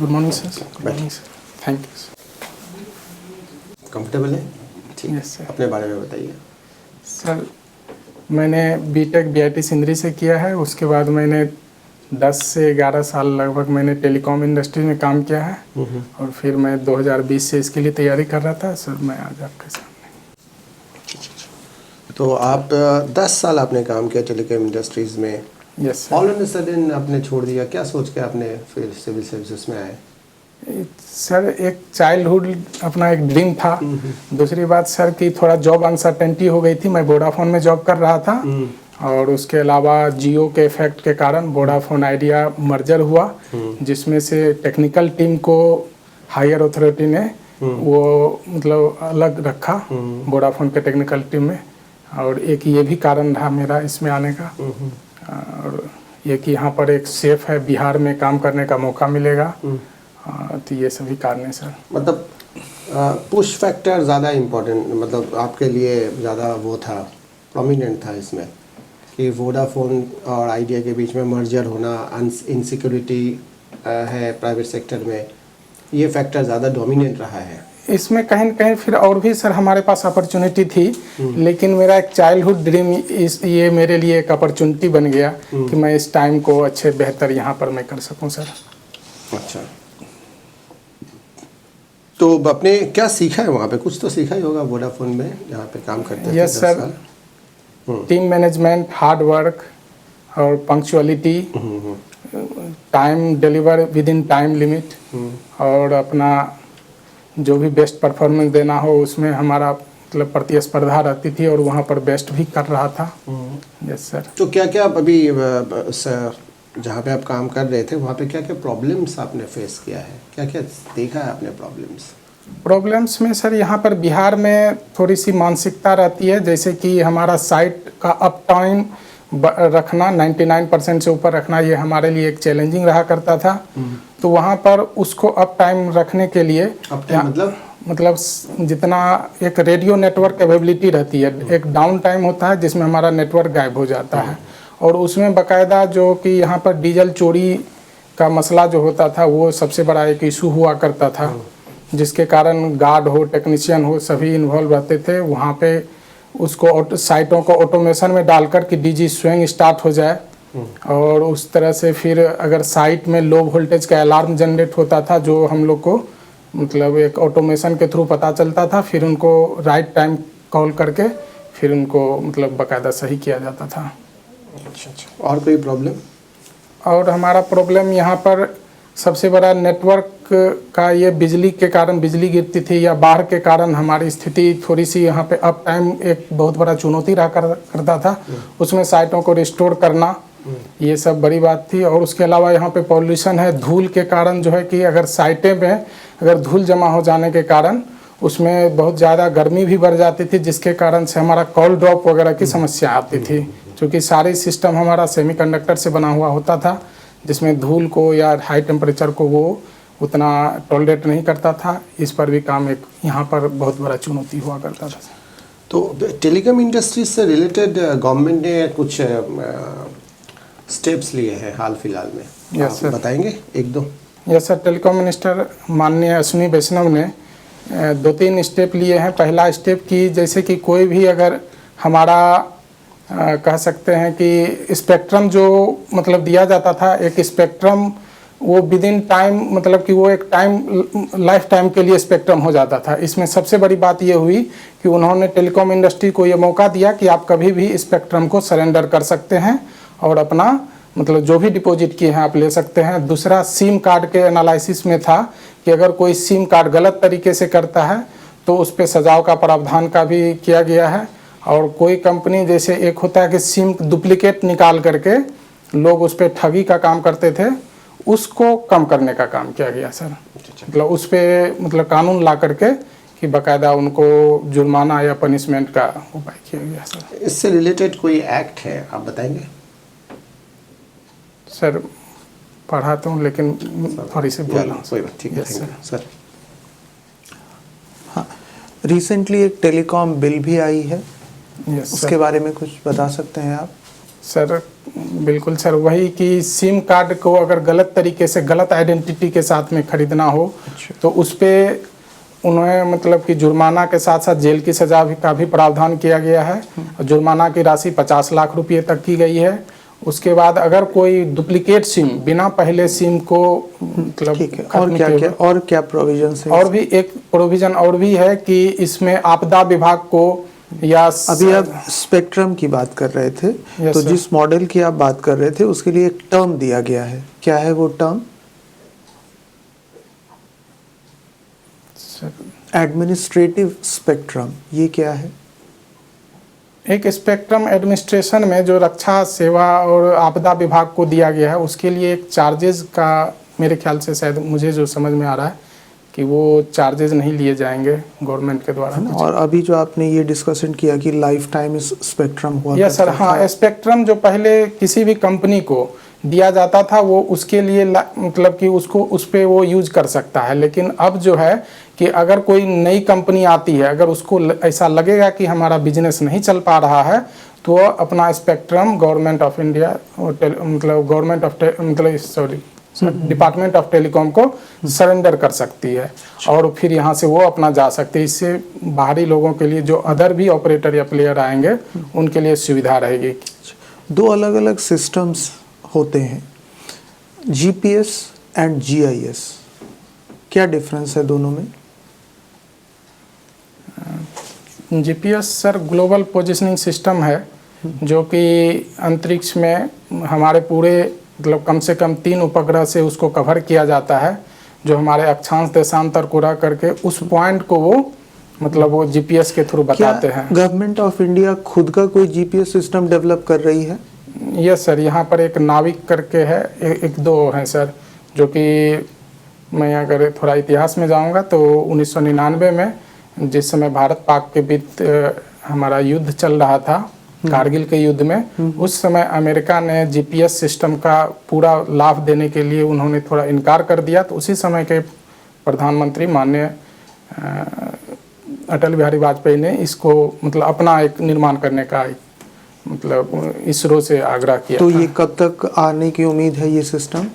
Good morning sir. Good morning sir. Thank you sir. Comfortable है? ठीक। Yes sir. अपने बारे में बताइए। सर मैंने बीटेक बीआईटी सिंदरी से किया है। उसके बाद मैंने 10 से 11 साल लगभग मैंने टेलीकॉम इंडस्ट्री में काम किया है और फिर मैं 2020 से इसके लिए तैयारी कर रहा था। सर मैं आज आपके सामने। तो आप 10 साल आपने काम किया टेलीकॉम इंडस्ट्रीज़ में। Yes sir. All on sudden आपने छोड़ दिया, क्या सोच के आपने फिर सिविल सर्विसेज में आए? सर एक चाइल्डहुड अपना एक ड्रीम था। दूसरी बात सर कि थोड़ा जॉब अनसर्टेनिटी हो गई थी। मैं वोडाफोन में जॉब कर रहा था और उसके अलावा जियो के इफेक्ट के कारण वोडाफोन आइडिया मर्जर हुआ, जिसमें से टेक्निकल टीम को हायर अथॉरिटी ने वो मतलब अलग रखा वोडाफोन के टेक्निकल टीम में। और एक ये भी कारण रहा मेरा इसमें आने का, और ये कि यहाँ पर एक सेफ है, बिहार में काम करने का मौका मिलेगा। तो ये सभी कारण है सर। मतलब पुश फैक्टर ज़्यादा इम्पोर्टेंट, मतलब आपके लिए ज़्यादा वो था, प्रोमिनेंट था इसमें कि वोडाफोन और आइडिया के बीच में मर्जर होना, इनसिक्योरिटी है प्राइवेट सेक्टर में, ये फैक्टर ज़्यादा डोमिनेंट रहा है इसमें। कहीं न कहीं फिर और भी सर हमारे पास अपॉर्चुनिटी थी, लेकिन मेरा एक चाइल्डहुड ड्रीम ये मेरे लिए एक अपॉर्चुनिटी बन गया कि मैं इस टाइम को अच्छे बेहतर यहाँ पर मैं कर सकूँ सर। अच्छा, तो आपने क्या सीखा है वहाँ पे? कुछ तो सीखा ही होगा वोडाफोन में जहाँ पे काम करते थे। Yes sir. Team management, hard work और punctuality, time deliver within time limit, और अपना जो भी बेस्ट परफॉर्मेंस देना हो उसमें हमारा मतलब प्रतिस्पर्धा रहती थी और वहाँ पर बेस्ट भी कर रहा था। Yes sir. तो क्या क्या अभी जहाँ पे आप काम कर रहे थे वहाँ पे क्या क्या प्रॉब्लम्स आपने फेस किया है, क्या क्या देखा है आपने प्रॉब्लम्स में सर यहाँ पर बिहार में थोड़ी सी मानसिकता रहती है, जैसे कि हमारा साइट का अप टाइम रखना 99% से ऊपर रखना, ये हमारे लिए एक चैलेंजिंग रहा करता था। तो वहाँ पर उसको अप टाइम रखने के लिए मतलब जितना एक रेडियो नेटवर्क अवेलेबिलिटी रहती है, एक डाउन टाइम होता है जिसमें हमारा नेटवर्क गायब हो जाता है, और उसमें बाकायदा जो कि यहाँ पर डीजल चोरी का मसला जो होता था वो सबसे बड़ा एक इशू हुआ करता था, जिसके कारण गार्ड हो, टेक्नीशियन हो, सभी इन्वॉल्व रहते थे। वहाँ पे उसको साइटों को ऑटोमेशन में डालकर कि डीजी स्वयं स्टार्ट हो जाए, और उस तरह से फिर अगर साइट में लो वोल्टेज का अलार्म जनरेट होता था जो हम लोग को मतलब एक ऑटोमेशन के थ्रू पता चलता था, फिर उनको राइट टाइम कॉल करके फिर उनको मतलब बाकायदा सही किया जाता था। अच्छा, और कोई प्रॉब्लम? और हमारा प्रॉब्लम यहाँ पर सबसे बड़ा नेटवर्क का ये बिजली के कारण बिजली गिरती थी या बाढ़ के कारण हमारी स्थिति थोड़ी सी यहाँ पे अप टाइम एक बहुत बड़ा चुनौती रहा करता था। उसमें साइटों को रिस्टोर करना ये सब बड़ी बात थी। और उसके अलावा यहाँ पे पॉल्यूशन है, धूल के कारण जो है कि अगर साइटें में अगर धूल जमा हो जाने के कारण उसमें बहुत ज़्यादा गर्मी भी बढ़ जाती थी, जिसके कारण से हमारा कॉल ड्रॉप वगैरह की समस्या आती थी, क्योंकि सारी सिस्टम हमारा सेमीकंडक्टर से बना हुआ होता था, जिसमें धूल को या हाई टेम्परेचर को वो उतना टॉलरेट नहीं करता था। इस पर भी काम एक यहाँ पर बहुत बड़ा चुनौती हुआ करता था। तो टेलीकॉम इंडस्ट्री से रिलेटेड गवर्नमेंट ने कुछ स्टेप्स लिए हैं हाल फिलहाल में? यस सर, बताएंगे एक दो? यस सर, टेलीकॉम मिनिस्टर माननीय अश्विनी वैष्णव ने 2-3 स्टेप लिए हैं। पहला स्टेप कि जैसे कि कोई भी अगर हमारा कह सकते हैं कि स्पेक्ट्रम जो मतलब दिया जाता था, एक स्पेक्ट्रम वो विद इन टाइम मतलब कि वो एक टाइम लाइफ टाइम के लिए स्पेक्ट्रम हो जाता था। इसमें सबसे बड़ी बात ये हुई कि उन्होंने टेलीकॉम इंडस्ट्री को ये मौका दिया कि आप कभी भी स्पेक्ट्रम को सरेंडर कर सकते हैं और अपना मतलब जो भी डिपॉजिट किए हैं आप ले सकते हैं। दूसरा, सिम कार्ड के एनालिसिस में था कि अगर कोई सिम कार्ड गलत तरीके से करता है तो उस पर सजाओ का प्रावधान का भी किया गया है। और कोई कंपनी जैसे एक होता है कि सिम डुप्लीकेट निकाल करके लोग उस पर ठगी का काम करते थे, उसको कम करने का काम किया गया सर। मतलब उस पर मतलब कानून ला करके कि बाकायदा उनको जुर्माना या पनिशमेंट का उपाय किया गया सर। इससे रिलेटेड कोई एक्ट है, आप बताएंगे? सर पढ़ाता हूँ लेकिन थोड़ी सी बोल रहा हूँ। ठीक है सर। हाँ, रिसेंटली एक टेलीकॉम बिल भी आई है, उसके बारे में कुछ बता सकते हैं आप? सर बिल्कुल सर, वही कि सिम कार्ड को अगर गलत तरीके से गलत आइडेंटिटी के साथ में खरीदना हो तो उस पे उन्हें मतलब कि जुर्माना के साथ साथ जेल की सजा भी का भी प्रावधान किया गया है। और जुर्माना की राशि 50 लाख रुपये तक की गई है। उसके बाद अगर कोई डुप्लीकेट सिम बिना पहले सिम को मतलब ठीक है। और खत्म क्या किए क्या और क्या प्रोविजन है? और भी एक प्रोविजन और भी है कि इसमें आपदा विभाग को या अभी आप स्पेक्ट्रम की बात कर रहे थे, Yes, तो sir. जिस मॉडल की आप बात कर रहे थे उसके लिए एक टर्म दिया गया है, क्या है वो टर्म? एडमिनिस्ट्रेटिव स्पेक्ट्रम, ये क्या है? एक स्पेक्ट्रम एडमिनिस्ट्रेशन में जो रक्षा सेवा और आपदा विभाग को दिया गया है उसके लिए एक चार्जेस का मेरे ख्याल से शायद मुझे जो समझ में आ रहा है कि वो चार्जेस नहीं लिए जाएंगे गवर्नमेंट के द्वारा। और अभी जो आपने ये डिस्कशन किया कि लाइफ टाइम स्पेक्ट्रम हुआ यस सर, करता हाँ, था। स्पेक्ट्रम जो पहले किसी भी कंपनी को दिया जाता था वो उसके लिए मतलब कि उसको उस पर वो यूज कर सकता है। लेकिन अब जो है कि अगर कोई नई कंपनी आती है, अगर उसको ऐसा लगेगा कि हमारा बिजनेस नहीं चल पा रहा है तो वो अपना स्पेक्ट्रम गवर्नमेंट ऑफ इंडिया मतलब गवर्नमेंट ऑफ मतलब सॉरी डिपार्टमेंट ऑफ टेलीकॉम को सरेंडर कर सकती है और फिर यहाँ से वो अपना जा सकते हैं। इससे बाहरी लोगों के लिए जो अदर भी ऑपरेटर या प्लेयर आएंगे उनके लिए सुविधा रहेगी। दो अलग अलग सिस्टम्स होते हैं, जीपीएस एंड जीआईएस, क्या डिफरेंस है दोनों में? GPS sir global positioning system है जो कि अंतरिक्ष में हमारे पूरे मतलब कम से कम 3 उपग्रह से उसको कवर किया जाता है, जो हमारे अक्षांश देशांतर को रह करके उस पॉइंट को वो मतलब वो जीपीएस के थ्रू बताते हैं। गवर्नमेंट ऑफ इंडिया खुद का कोई जीपीएस सिस्टम डेवलप कर रही है? यस सर, यहाँ पर एक नाविक करके है, एक दो हैं सर, जो कि मैं अगर थोड़ा इतिहास में जाऊँगा तो 1999 में जिस समय भारत पाक के बीच हमारा युद्ध चल रहा था, कारगिल के युद्ध में, उस समय अमेरिका ने जीपीएस सिस्टम का पूरा लाभ देने के लिए उन्होंने थोड़ा इनकार कर दिया। तो उसी समय के प्रधानमंत्री माननीय अटल बिहारी वाजपेयी ने इसको मतलब अपना एक निर्माण करने का मतलब इसरो से आग्रह किया। तो ये कब तक आने की उम्मीद है ये सिस्टम?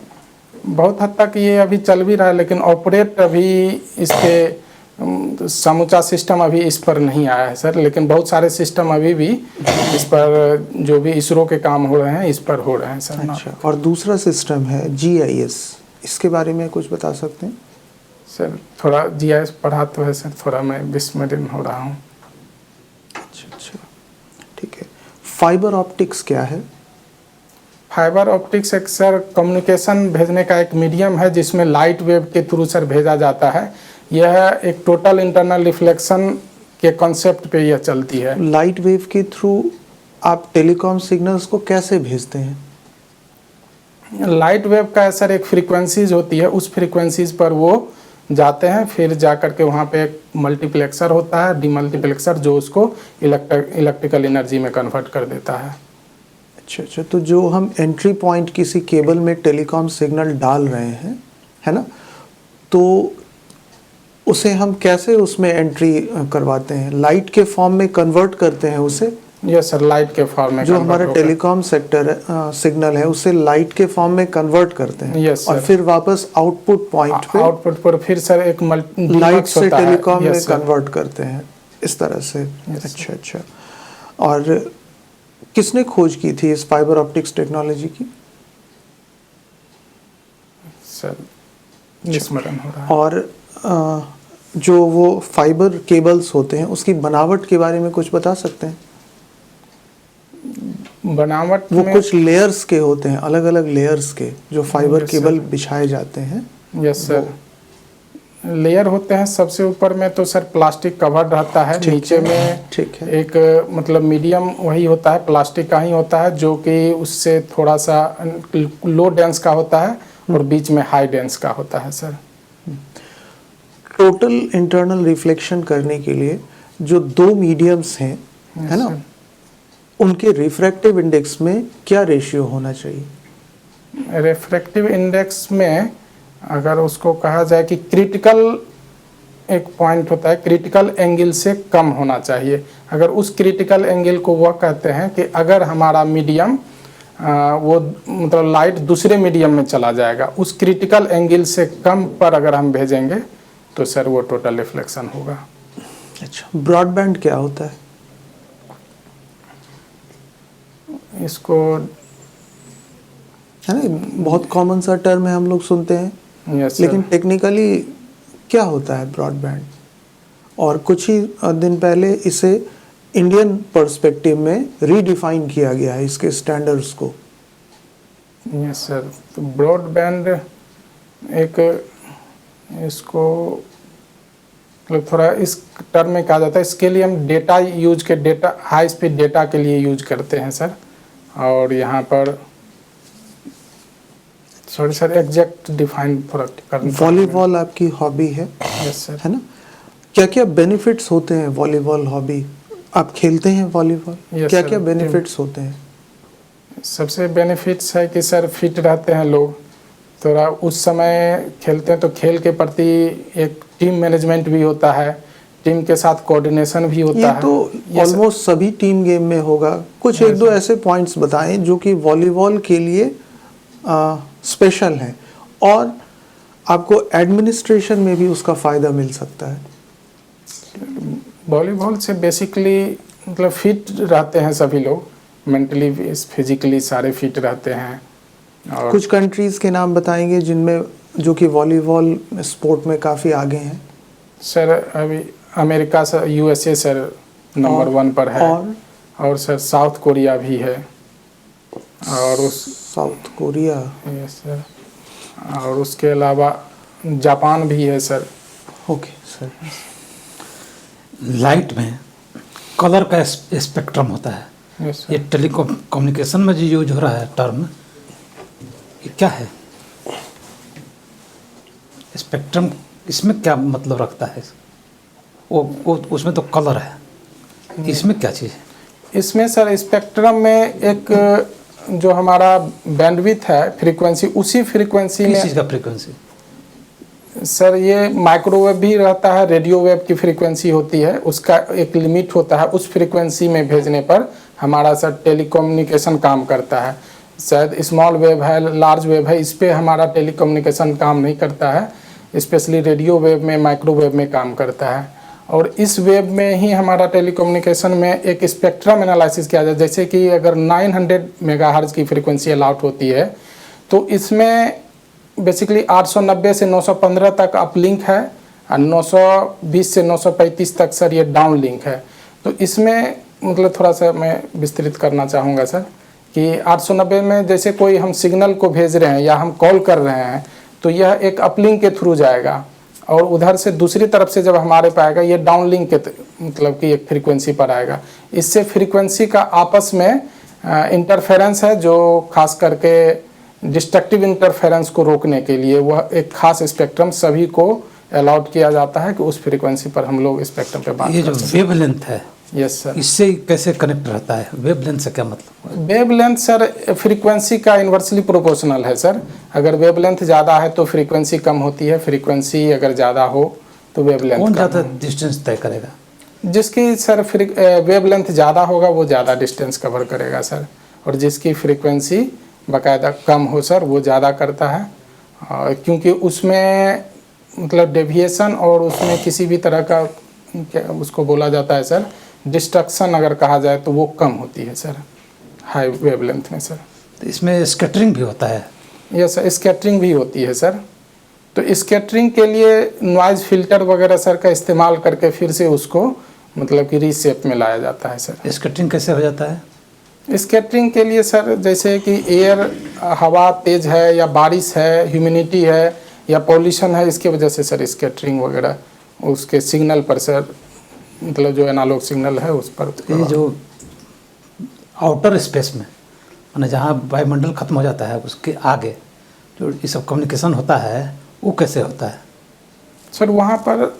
बहुत हद तक ये अभी चल भी रहा है, लेकिन ऑपरेट अभी इसके समूचा सिस्टम अभी इस पर नहीं आया है सर। लेकिन बहुत सारे सिस्टम अभी भी इस पर जो भी इसरो के काम हो रहे हैं इस पर हो रहे हैं सर। अच्छा, और दूसरा सिस्टम है जीआईएस, इसके बारे में कुछ बता सकते हैं? सर थोड़ा जीआईएस पढ़ा तो है सर, थोड़ा मैं विस्मरण हो रहा हूँ। अच्छा, ठीक है। फाइबर ऑप्टिक्स क्या है? फाइबर ऑप्टिक्स एक सर कम्युनिकेशन भेजने का एक मीडियम है जिसमें लाइट वेव के थ्रू सर भेजा जाता है। यह एक टोटल इंटरनल रिफ्लेक्शन के कॉन्सेप्ट पे यह चलती है। लाइट वेव के थ्रू आप टेलीकॉम सिग्नल्स को कैसे भेजते हैं? लाइट वेव का सर एक फ्रीक्वेंसीज होती है, उस फ्रीक्वेंसीज पर वो जाते हैं, फिर जा कर के वहाँ पे एक मल्टीप्लेक्सर होता है, डीमल्टीप्लेक्सर, जो उसको इलेक्ट्रिकल एनर्जी में कन्वर्ट कर देता है। अच्छा, तो जो हम एंट्री पॉइंट किसी केबल में टेलीकॉम सिग्नल डाल रहे हैं, है ना, तो उसे हम कैसे उसमें एंट्री करवाते हैं? लाइट के फॉर्म में कन्वर्ट करते हैं उसे? यस सर, लाइट के फॉर्म में जो हमारा टेलीकॉम सेक्टर सिग्नल है उसे लाइट के फॉर्म में कन्वर्ट करते हैं। Yes, और फिर वापस आउटपुट पॉइंट पे आउटपुट पर फिर सर एक लाइट से टेलीकॉम में Yes, कन्वर्ट करते हैं इस तरह से। Yes, अच्छा, और किसने खोज की थी इस फाइबर ऑप्टिक्स टेक्नोलॉजी की? सर विस्मरण हो रहा है। और जो वो फाइबर केबल्स होते हैं उसकी बनावट के बारे में कुछ बता सकते हैं? बनावट वो में कुछ लेयर्स के होते हैं, अलग अलग लेयर्स के, जो फाइबर Yes, केबल sir. बिछाए जाते हैं। यस सर, लेयर होते हैं। सबसे ऊपर में तो सर प्लास्टिक कवर रहता है, नीचे में ठीक है। एक मतलब मीडियम वही होता है, प्लास्टिक का ही होता है, जो कि उससे थोड़ा सा लो डेंस का होता है और बीच में हाई डेंस का होता है सर। टोटल इंटरनल रिफ्लेक्शन करने के लिए जो दो मीडियम्स हैं, है ना, उनके रिफ्रैक्टिव इंडेक्स में क्या रेशियो होना चाहिए? रिफ्रैक्टिव इंडेक्स में अगर उसको कहा जाए कि क्रिटिकल एक पॉइंट होता है, क्रिटिकल एंगल से कम होना चाहिए। अगर उस क्रिटिकल एंगल को वह कहते हैं कि अगर हमारा मीडियम वो मतलब लाइट दूसरे मीडियम में चला जाएगा। उस क्रिटिकल एंगल से कम पर अगर हम भेजेंगे तो सर वो टोटल रिफ्लेक्शन होगा। अच्छा, ब्रॉडबैंड क्या होता है? इसको है ना, बहुत कॉमन सा टर्म है, हम लोग सुनते हैं, यस लेकिन टेक्निकली क्या होता है ब्रॉडबैंड? और कुछ ही दिन पहले इसे इंडियन पर्सपेक्टिव में रीडिफाइन किया गया है, इसके स्टैंडर्ड्स को। यस सर, तो ब्रॉडबैंड एक इसको मतलब थोड़ा इस टर्म में कहा जाता है, इसके लिए हम डेटा यूज के डेटा हाई स्पीड डेटा के लिए यूज करते हैं सर। और यहाँ पर सॉरी सर एग्जैक्ट डिफाइन थोड़ा करना। वॉलीबॉल आपकी हॉबी है, यस सर। है ना? क्या क्या बेनिफिट्स होते हैं वॉलीबॉल हॉबी? आप खेलते हैं वॉलीबॉल, Yes, क्या sir. क्या बेनिफिट्स होते हैं? सबसे बेनिफिट्स है कि सर फिट रहते हैं लोग, थोड़ा उस समय खेलते हैं तो खेल के प्रति एक टीम मैनेजमेंट भी होता है, टीम के साथ कोऑर्डिनेशन भी होता ये है। तो ये सर- ऑलमोस्ट सभी टीम गेम में होगा। कुछ एक दो ऐसे पॉइंट्स बताएं जो कि वॉलीबॉल के लिए स्पेशल हैं और आपको एडमिनिस्ट्रेशन में भी उसका फ़ायदा मिल सकता है। वॉलीबॉल से बेसिकली मतलब फिट रहते हैं सभी लोग, मेंटली फिजिकली सारे फिट रहते हैं। और कुछ कंट्रीज़ के नाम बताएंगे जिनमें जो कि वॉलीबॉल स्पोर्ट में काफ़ी आगे हैं? सर अभी America sir, USA sir number 1 पर है। और सर साउथ कोरिया भी है, और उस साउथ कोरिया, यस सर, और उसके अलावा जापान भी है सर। Okay sir. लाइट में कलर का स्पेक्ट्रम होता है, यस ये सर। टेलीकॉम कम्युनिकेशन में जो यूज हो रहा है टर्म, ये क्या है? स्पेक्ट्रम इसमें क्या मतलब रखता है? वो उसमें तो कलर है, इसमें क्या चीज़ है? इसमें सर स्पेक्ट्रम में एक जो हमारा बैंडविड्थ है फ्रीक्वेंसी, उसी फ्रीक्वेंसी किस में चीज़ का फ्रीक्वेंसी? सर ये माइक्रोवेव भी रहता है, रेडियो वेव की फ्रीक्वेंसी होती है, उसका एक लिमिट होता है। उस फ्रीक्वेंसी में भेजने पर हमारा सर टेलीकम्युनिकेशन काम करता है। शायद स्मॉल वेव है, लार्ज वेव है, इस पे हमारा टेलीकम्युनिकेशन काम नहीं करता है, स्पेशली रेडियो वेव में, माइक्रोवेव में काम करता है। और इस वेव में ही हमारा टेलीकम्युनिकेशन में एक स्पेक्ट्रम एनालिसिस किया जाए। जैसे कि अगर 900 मेगाहर्ट्ज की फ्रीक्वेंसी अलाउट होती है तो इसमें बेसिकली 890 से 915 तक अपलिंक है और 920 से 935 तक सर ये डाउन लिंक है। तो इसमें मतलब थोड़ा सा मैं विस्तृत करना चाहूँगा सर कि 890 में जैसे कोई हम सिग्नल को भेज रहे हैं या हम कॉल कर रहे हैं तो यह एक अपलिंक के थ्रू जाएगा, और उधर से दूसरी तरफ से जब हमारे पे आएगा ये डाउन लिंक के मतलब कि एक फ्रीक्वेंसी पर आएगा। इससे फ्रीक्वेंसी का आपस में इंटरफेरेंस है, जो खास करके डिस्ट्रक्टिव इंटरफेरेंस को रोकने के लिए वह एक खास स्पेक्ट्रम सभी को अलाउड किया जाता है कि उस फ्रीक्वेंसी पर हम लोग स्पेक्ट्रम पे बात ये जो कर सकते वेव लेंथ है, हैं। Yes sir. इससे कैसे कनेक्ट रहता है? वेव लेंथ से क्या मतलब? वेव लेंथ सर फ्रीक्वेंसी का इन्वर्सली प्रोपोर्शनल है सर। अगर वेव लेंथ ज़्यादा है तो फ्रीक्वेंसी कम होती है, फ्रीक्वेंसी अगर ज़्यादा हो तो वेव लेंथ कौन कम ज़्यादा हो। डिस्टेंस तय करेगा? जिसकी सर वेव लेंथ ज़्यादा होगा वो ज़्यादा डिस्टेंस कवर करेगा सर, और जिसकी फ्रीक्वेंसी बाकायदा कम हो सर वो ज़्यादा करता है। क्योंकि उसमें मतलब डेविएशन और उसमें किसी भी तरह का क्या उसको बोला जाता है सर, डिस्ट्रक्शन अगर कहा जाए तो वो कम होती है सर हाई वेव लेंथ में सर। तो इसमें स्कैटरिंग भी होता है? यस सर, स्कैटरिंग भी होती है सर। तो स्कैटरिंग के लिए नॉइज़ फिल्टर वगैरह सर का इस्तेमाल करके फिर से उसको मतलब कि रीशेप में लाया जाता है सर। स्कैटरिंग कैसे हो जाता है? स्कैटरिंग के लिए सर जैसे कि एयर हवा तेज़ है या बारिश है, ह्यूमिडिटी है या पॉल्यूशन है, इसके वजह से सर स्कैटरिंग वगैरह उसके सिग्नल पर सर मतलब जो एनालॉग सिग्नल है उस पर। ये जो आउटर स्पेस में माने जहाँ वायुमंडल खत्म हो जाता है उसके आगे जो ये सब कम्युनिकेशन होता है वो कैसे होता है? सर वहाँ पर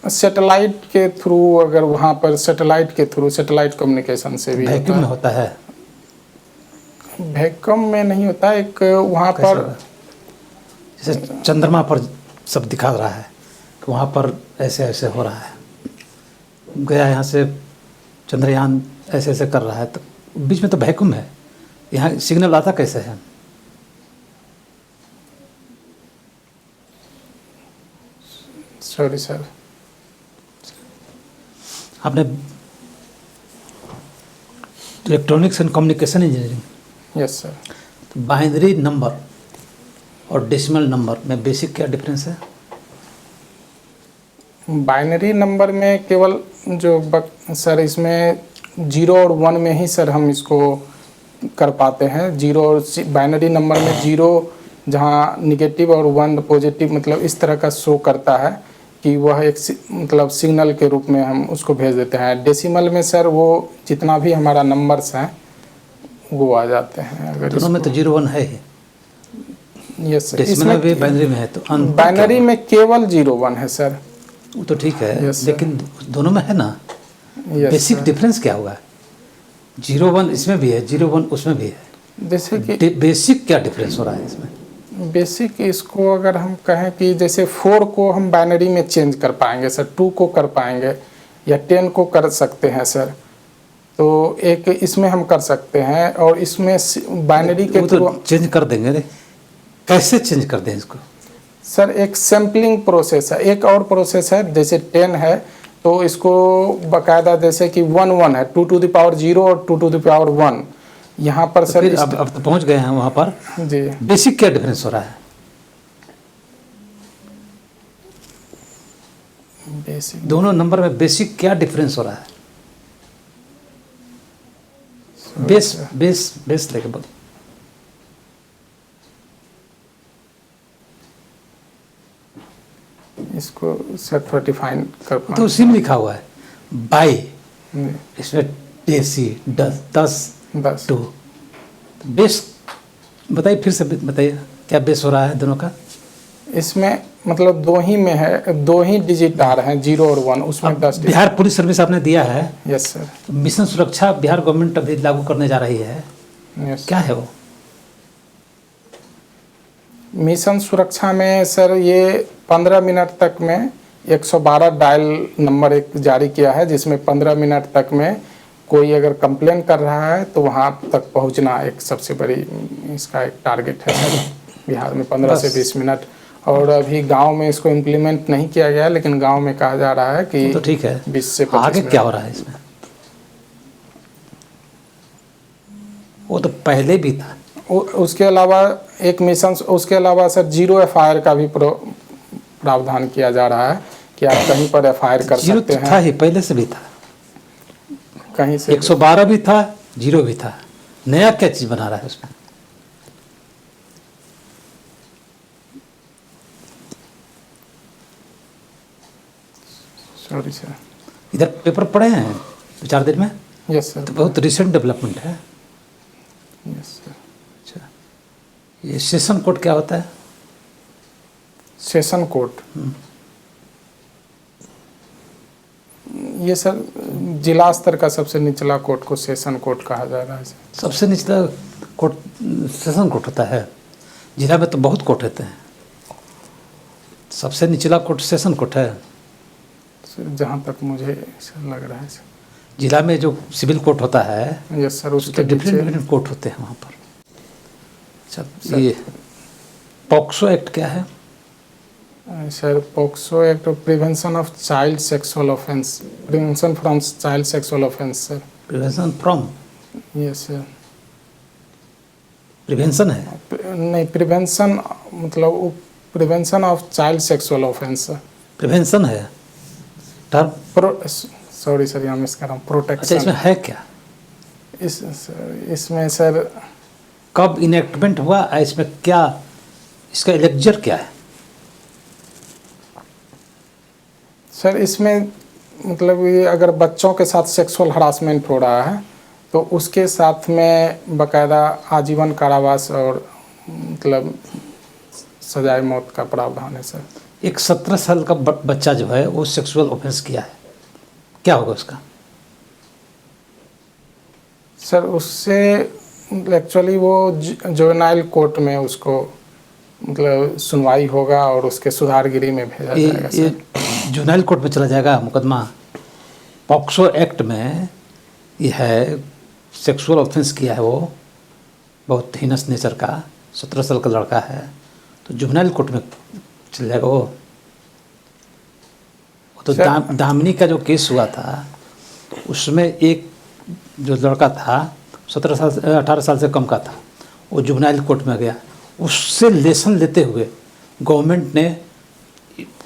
सैटेलाइट के थ्रू, अगर वहाँ पर सैटेलाइट के थ्रू सैटेलाइट कम्युनिकेशन से भी वैक्यूम में होता होता है? है। वैक्यूम में नहीं होता, एक वहाँ कैसे पर होगा? जैसे चंद्रमा पर सब दिखा रहा है कि वहाँ पर ऐसे ऐसे हो रहा है, गया यहाँ से चंद्रयान ऐसे ऐसे कर रहा है, तो बीच में तो वैक्यूम है, यहाँ सिग्नल आता कैसे है? Sorry sir. आपने electronics and communication engineering, yes sir. तो बाइनरी नंबर और डेसिमल नंबर में बेसिक क्या डिफरेंस है? बाइनरी नंबर में केवल सर इसमें 0 और 1 में ही सर हम इसको कर पाते हैं। 0 और बाइनरी नंबर में 0 जहाँ निगेटिव और 1 पॉजिटिव, मतलब इस तरह का शो करता है कि वह एक मतलब सिग्नल के रूप में हम उसको भेज देते हैं। डेसिमल में सर वो जितना भी हमारा नंबर्स हैं वो आ जाते हैं। अगर दोनों में तो 0 1 है ही, यस सर। डेसिमल में भी बाइनरी में है, तो अंतर बाइनरी क्या में केवल 0 1 है सर। वो तो ठीक है, Yes, sir. लेकिन दोनों में है ना। Yes basic sir. डिफरेंस क्या होगा? 0 1 इसमें भी है, 0 1 उसमें भी है। जैसे कि बेसिक क्या डिफरेंस हो रहा है इसमें? बेसिक इसको अगर हम कहें कि जैसे 4 को हम बाइनरी में चेंज कर पाएंगे सर, 2 को कर पाएंगे या 10 को कर सकते हैं सर। तो एक इसमें हम कर सकते हैं, और इसमें बाइनरी के वो थ्रू तो चेंज कर देंगे रे, कैसे चेंज कर दें इसको? सर एक सैम्पलिंग प्रोसेस है। एक और प्रोसेस है, जैसे 10 है तो इसको बाकायदा जैसे कि 1 1 है, 2 to the power 0 और 2 to the power 1, यहाँ पर तो सर फिर अब तो पहुंच गए हैं वहाँ पर। जी बेसिक क्या डिफरेंस हो रहा है? बेसिक दोनों नंबर में बेसिक क्या डिफरेंस हो रहा है? बेस बेस बेस लेके बोल। इसको सर थोड़ा डिफाइन कर तो उसी में लिखा हुआ है बाई, जी, इसमें डेसी 10 बस 2। बेस बताइए, फिर से बताइए क्या बेस हो रहा है दोनों का? इसमें मतलब 2 ही में है, 2 ही डिजिट आ रहे हैं, 0 और 1, उसमें अब 10 बिहार पुलिस सर्विस आपने दिया है, यस सर। तो मिशन सुरक्षा बिहार गवर्नमेंट अभी लागू करने जा रही है, यस क्या है वो? मिशन सुरक्षा में सर ये 15 मिनट तक में 112 डायल नंबर एक जारी किया है, जिसमें 15 मिनट तक में कोई अगर कंप्लेन कर रहा है तो वहाँ तक पहुँचना एक सबसे बड़ी इसका एक टारगेट है सर बिहार में, 15 से बस। 20 मिनट। और अभी गांव में इसको इम्प्लीमेंट नहीं किया गया, लेकिन गांव में कहा जा रहा है कि वो तो ठीक है, 20 से 25 आगे मिनट। क्या हो रहा है इसमें? वो तो पहले भी था। उसके अलावा एक मिशन, उसके अलावा सर 0 FIR का भी प्रावधान किया जा रहा है कि आप कहीं पर FIR कर 0 सकते तो था हैं, ही, पहले से भी था। कहीं से 112 भी था, 0 भी था, नया क्या चीज बना रहा है उसमें? Sorry sir. इधर पेपर पढ़े हैं 2-4 दिन में, यस सर। तो बहुत रिसेंट डेवलपमेंट है। Yes sir. अच्छा, ये सेशन कोड क्या होता है? सेशन कोड ये सर जिला स्तर का सबसे निचला कोर्ट को सेशन कोर्ट कहा जा रहा है सर। सबसे निचला कोर्ट सेशन कोर्ट होता है, जिला में तो बहुत कोर्ट होते हैं, सबसे निचला कोर्ट सेशन कोर्ट है। सर जहाँ तक मुझे ऐसा लग रहा है सर। जिला में जो सिविल कोर्ट होता है, यस सर, उसके उसके डिफरेंट पीछे डिफरेंट कोर्ट होते हैं वहाँ पर। अच्छा, ये पॉक्सो एक्ट क्या है? Sir POCSO act prevention of child sexual offence, prevention from child sexual offence sir. Prevention from, yes sir. Prevention है, नहीं, प्रिवेंशन मतलब prevention of child sexual offence sir. Prevention है टर्म। सॉरी सर, यहाँ miss कर रहा हूँ, अच्छा, protection. इसमें है क्या? इसमें सर कब इनेक्टमेंट हुआ, इसमें क्या, इसका एलेक्जर क्या है? सर इसमें मतलब ये अगर बच्चों के साथ सेक्सुअल हरासमेंट हो रहा है तो उसके साथ में बाकायदा आजीवन कारावास और मतलब सजाए मौत का प्रावधान है सर। एक 17 साल का बच्चा जो है वो सेक्सुअल ऑफेंस किया है, क्या होगा उसका? सर उससे एक्चुअली वो जुवेनाइल कोर्ट में उसको मतलब सुनवाई होगा और उसके सुधारगिरी में भेजा जाएगा ये सर। जुवेनाइल कोर्ट में चला जाएगा मुकदमा। पॉक्सो एक्ट में ये है, सेक्सुअल ऑफेंस किया है वो, बहुत हीनस नेचर का 17 साल का लड़का है, तो जुवेनाइल कोर्ट में चल जाएगा वो तो दामिनी का जो केस हुआ था उसमें एक जो लड़का था 18 साल से कम का था, वो जुवेनाइल कोर्ट में गया, उससे लेसन लेते हुए गवर्नमेंट ने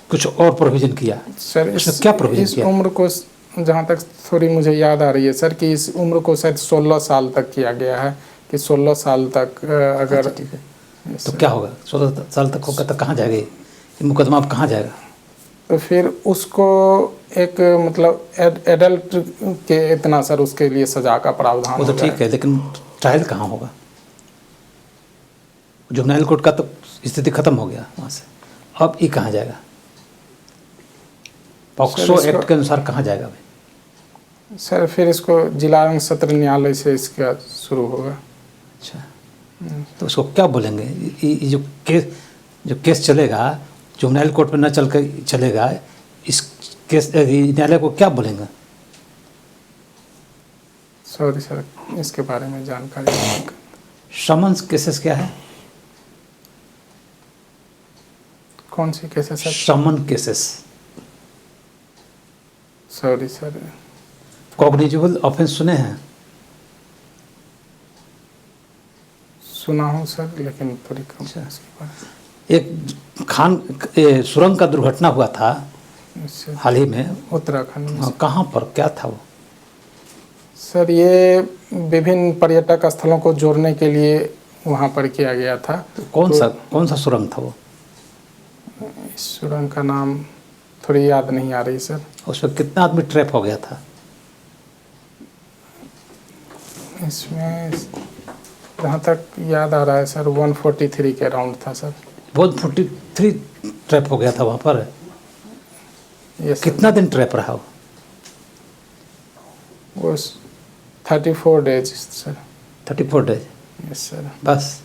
कुछ और प्रोविज़न किया। सर इसमें क्या प्रोविज़न इस किया? उम्र को जहाँ तक थोड़ी मुझे याद आ रही है सर कि इस उम्र को शायद 16 साल तक किया गया है कि 16 साल तक अगर अच्छा, ठीक है। तो क्या होगा 16 साल तक होगा तो कहाँ जाएगा ये मुकदमा अब कहाँ जाएगा? तो फिर उसको एक मतलब एडल्ट के इतना सर उसके लिए सजा का प्रावधान वो तो होगा। ठीक है, लेकिन ट्रायल कहाँ होगा? जुवेनाइल कोर्ट का तो स्थिति खत्म हो गया वहाँ से, अब ये कहाँ जाएगा? पॉक्सो इसको- एक्ट के अनुसार कहाँ जाएगा भाई? सर फिर इसको जिला एवं सत्र न्यायालय से इसका शुरू होगा। अच्छा, तो उसको क्या बोलेंगे? ये जो केस चलेगा जुवेनाइल कोर्ट में न चल कर चलेगा, इस केस न्यायालय को क्या बोलेंगे? सॉरी सर इसके बारे में जानकारी नहीं। समन्स केसेस क्या है? कौन सी केस है sir? Summon cases sorry sir cognizable offence सुने हैं? सुना हूँ सर लेकिन थोड़ी कम अच्छा। इसके बारे एक सुरंग का दुर्घटना हुआ था में। इससे हाल ही में, उत्तराखंड में कहाँ पर क्या था वो? सर ये विभिन्न पर्यटक स्थलों को जोड़ने के लिए वहाँ पर किया गया था। तो कौन सा सुरंग था वो? इस सुरंग का नाम थोड़ी याद नहीं आ रही सर। उसमें कितना आदमी ट्रैप हो गया था? इसमें जहाँ तक याद आ रहा है सर 143 के अराउंड था सर। बहुत 43 ट्रैप हो गया था वहाँ पर। ये सर कितना दिन ट्रैप रहा वो? वो 34 days sir. 34 days yes sir. बस।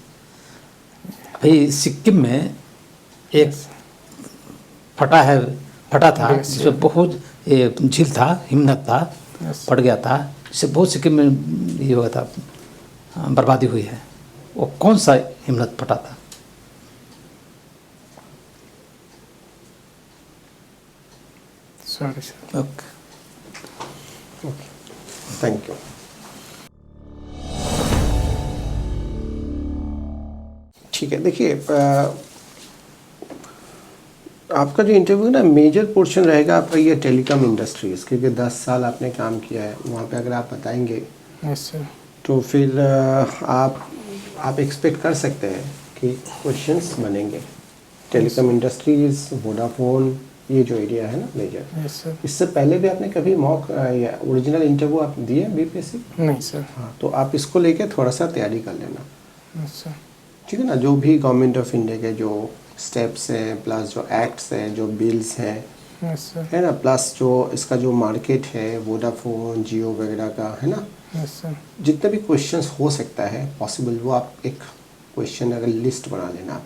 अभी सिक्किम में एक फटा था Yes, जिसमें बहुत झील था, हिमनद था, Yes. पड़ गया था, इससे बहुत सिक्किम में ये हुआ था, बर्बादी हुई है। वो कौन सा हिमनद फटा था? Sorry sir. Okay. Thank you. ठीक है, देखिए आपका जो इंटरव्यू ना मेजर पोर्शन रहेगा आपका ये टेलीकॉम इंडस्ट्रीज, क्योंकि 10 साल आपने काम किया है वहाँ पे। अगर आप बताएंगे यस सर। तो फिर आप एक्सपेक्ट कर सकते हैं कि क्वेश्चंस बनेंगे। टेलीकॉम इंडस्ट्रीज, वोडाफोन, ये जो एरिया है ना मेजर। Yes sir. इससे पहले भी आपने कभी मॉक या ओरिजिनल इंटरव्यू आप दिए बीपीएससी? नहीं सर। हाँ, तो आप इसको लेके थोड़ा सा तैयारी कर लेना, यस सर। ठीक है ना। जो भी गवर्नमेंट ऑफ इंडिया के जो स्टेप्स हैं, प्लस जो एक्ट्स हैं, जो बिल्स हैं, यस सर। है ना, प्लस जो इसका जो मार्केट है वोडाफोन, जियो वगैरह का, है ना, यस सर। जितने भी क्वेश्चंस हो सकता है पॉसिबल, वो आप एक क्वेश्चन अगर लिस्ट बना लेना,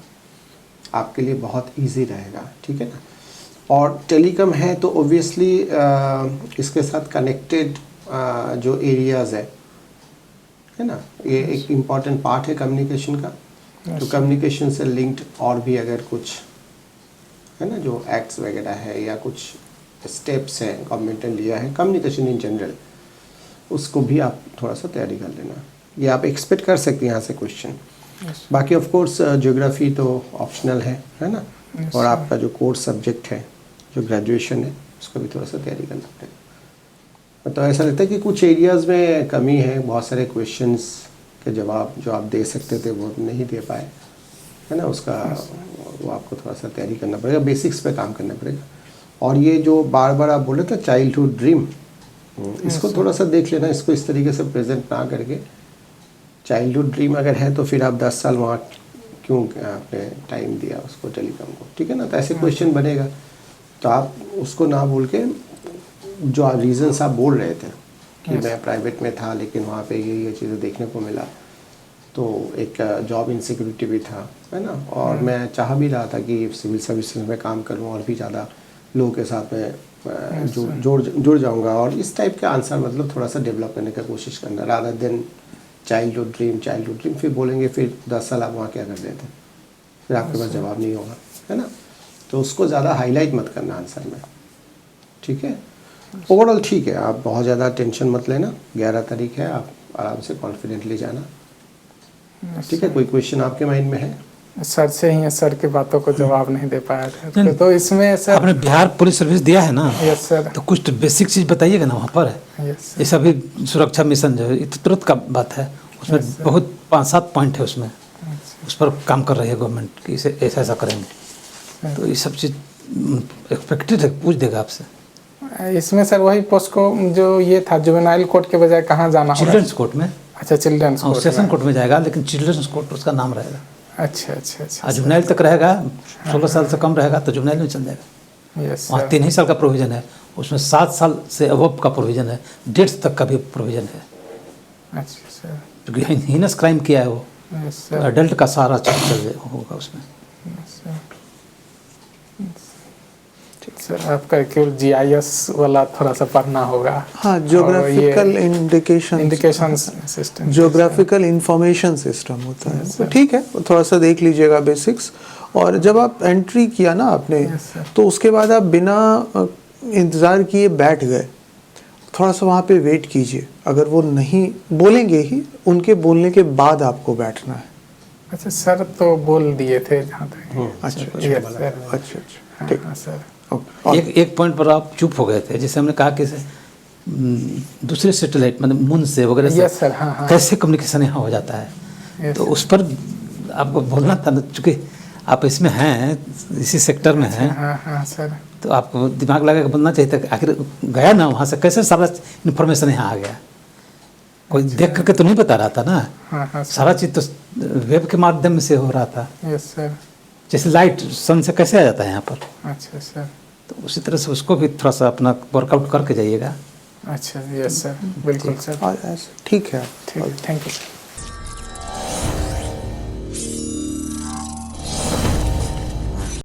आपके लिए बहुत इजी रहेगा, ठीक है ना। और टेलीकॉम है तो ओबियसली इसके साथ कनेक्टेड जो एरियाज़ है ना, ये एक इम्पॉर्टेंट पार्ट है कम्युनिकेशन का। तो कम्युनिकेशन से लिंक्ड और भी अगर कुछ है ना, जो एक्ट्स वगैरह है या कुछ स्टेप्स हैं गवर्नमेंट ने लिया है कम्युनिकेशन इन जनरल, उसको भी आप थोड़ा सा तैयारी कर लेना। ये आप एक्सपेक्ट कर सकते हैं यहाँ से क्वेश्चन। बाकी ऑफ कोर्स ज्योग्राफी तो ऑप्शनल है ना। और आपका जो कोर्स सब्जेक्ट है, जो ग्रेजुएशन है, उसको भी थोड़ा सा तैयारी करना पड़ेगा। तो ऐसा लगता है कि कुछ एरियाज़ में कमी है, बहुत सारे क्वेश्चंस के जवाब जो आप दे सकते थे वो नहीं दे पाए, है ना। उसका वो आपको थोड़ा सा तैयारी करना पड़ेगा, बेसिक्स पे काम करना पड़ेगा। और ये जो बार बार आप बोले थे चाइल्डहुड ड्रीम, इसको थोड़ा सा देख लेना। इसको इस तरीके से प्रेजेंट ना करके, चाइल्डहुड ड्रीम अगर है तो फिर आप 10 साल वहाँ क्यों आपने टाइम दिया उसको, टेलीकॉम को, ठीक है ना। तो ऐसे क्वेश्चन बनेगा, तो आप उसको ना बोल के जो रीजंस आप बोल रहे थे कि मैं प्राइवेट में था लेकिन वहाँ पे ये चीज़ें देखने को मिला, तो एक जॉब इनसिक्योरिटी भी था, है ना। और मैं चाह भी रहा था कि सिविल सर्विसेज में काम करूँ और भी ज़्यादा लोगों के साथ में जुड़ जाऊँगा। और इस टाइप के आंसर मतलब थोड़ा सा डेवलप करने का कोशिश करना, रादर देन चाइल्डहुड ड्रीम, फिर बोलेंगे फिर 10 साल आप वहाँ क्या कर रहे थे, फिर आपके पास जवाब नहीं होगा, है ना। तो उसको ज़्यादा हाईलाइट मत करना आंसर में, ठीक है। ओवरऑल ठीक है, आप बहुत ज़्यादा टेंशन मत लेना, 11 तारीख है, आप आराम से कॉन्फिडेंटली जाना, ठीक है। कोई क्वेश्चन आपके माइंड में है? सर से ही सर की बातों को जवाब नहीं दे पाया था, तो इसमें सर आपने बिहार पुलिस सर्विस दिया है ना, यस सर, तो कुछ तो बेसिक चीज़ बताइएगा ना वहाँ पर। यस ये सभी सुरक्षा मिशन जो है ये तो तुरंत का बात है, उसमें बहुत 5-7 पॉइंट है उसमें, उस पर काम कर रही है गवर्नमेंट कि इसे ऐसा ऐसा करेंगे, तो ये सब चीज़ एक्सपेक्टेड है, पूछ देगा आपसे। इसमें सर वही पोस्को जो ये था जुवेनाइल कोर्ट के बजाय कहाँ जाना होगा? चिल्ड्रंस कोर्ट में, अच्छा चिल्ड्रंस कोर्ट सेशन कोर्ट में जाएगा, लेकिन चिल्ड्रंस कोर्ट उसका नाम रहेगा। अच्छा अच्छा अच्छा जुवेनाइल तक रहेगा, 16 साल से कम रहेगा तो जुवेनाइल में चल जाएगा। यस वहाँ सर 3 ही साल का प्रोविज़न है, उसमें 7 साल से अबव का प्रोविज़न है, डेट्स तक का भी प्रोविज़न है, अच्छा सर क्योंकि हीनस क्राइम किया है वो, यस तो सर अडल्ट का सारा चल होगा उसमें। ठीक सर, आपका केवल GIS वाला थोड़ा सा पढ़ना होगा। हाँ, geographical indication, indication system, geographical information system होता है, तो ठीक है, वो थोड़ा सा देख लीजिएगा बेसिक्स। और जब आप एंट्री किया ना आपने, Yes, sir. तो उसके बाद आप बिना इंतज़ार किए बैठ गए, थोड़ा सा वहाँ पे वेट कीजिए, अगर वो नहीं बोलेंगे ही, उनके बोलने के बाद आपको बैठना है। अच्छा सर तो बोल दिए थे जहाँ तक। अच्छा यस सर, अच्छा, ठीक। हाँ सर, ओके। एक पॉइंट पर आप चुप हो गए थे, जैसे हमने कहा कि दूसरे सैटेलाइट मतलब मून से वगैरह से यस सर, हाँ हाँ कैसे कम्युनिकेशन यहाँ हो जाता है, Yes, तो उस पर आपको बोलना था ना, चूँकि आप इसमें हैं, इसी सेक्टर में हैं, हाँ हाँ सर, तो आपको दिमाग लगा के बोलना चाहिए था कि आखिर गया ना वहाँ से कैसे सारा इन्फॉर्मेशन यहाँ आ गया, कोई देख करके तो नहीं बता रहा था ना, हाँ हाँ सर, सारा चीज़ तो वेब के माध्यम से हो रहा था, यस सर, जैसे लाइट सन से कैसे आ जाता है यहाँ पर, अच्छा सर, तो उसी तरह से उसको भी थोड़ा सा अपना वर्कआउट करके जाइएगा। अच्छा यस सर, बिल्कुल सर, ठीक है। ठीक है, थैंक यू सर।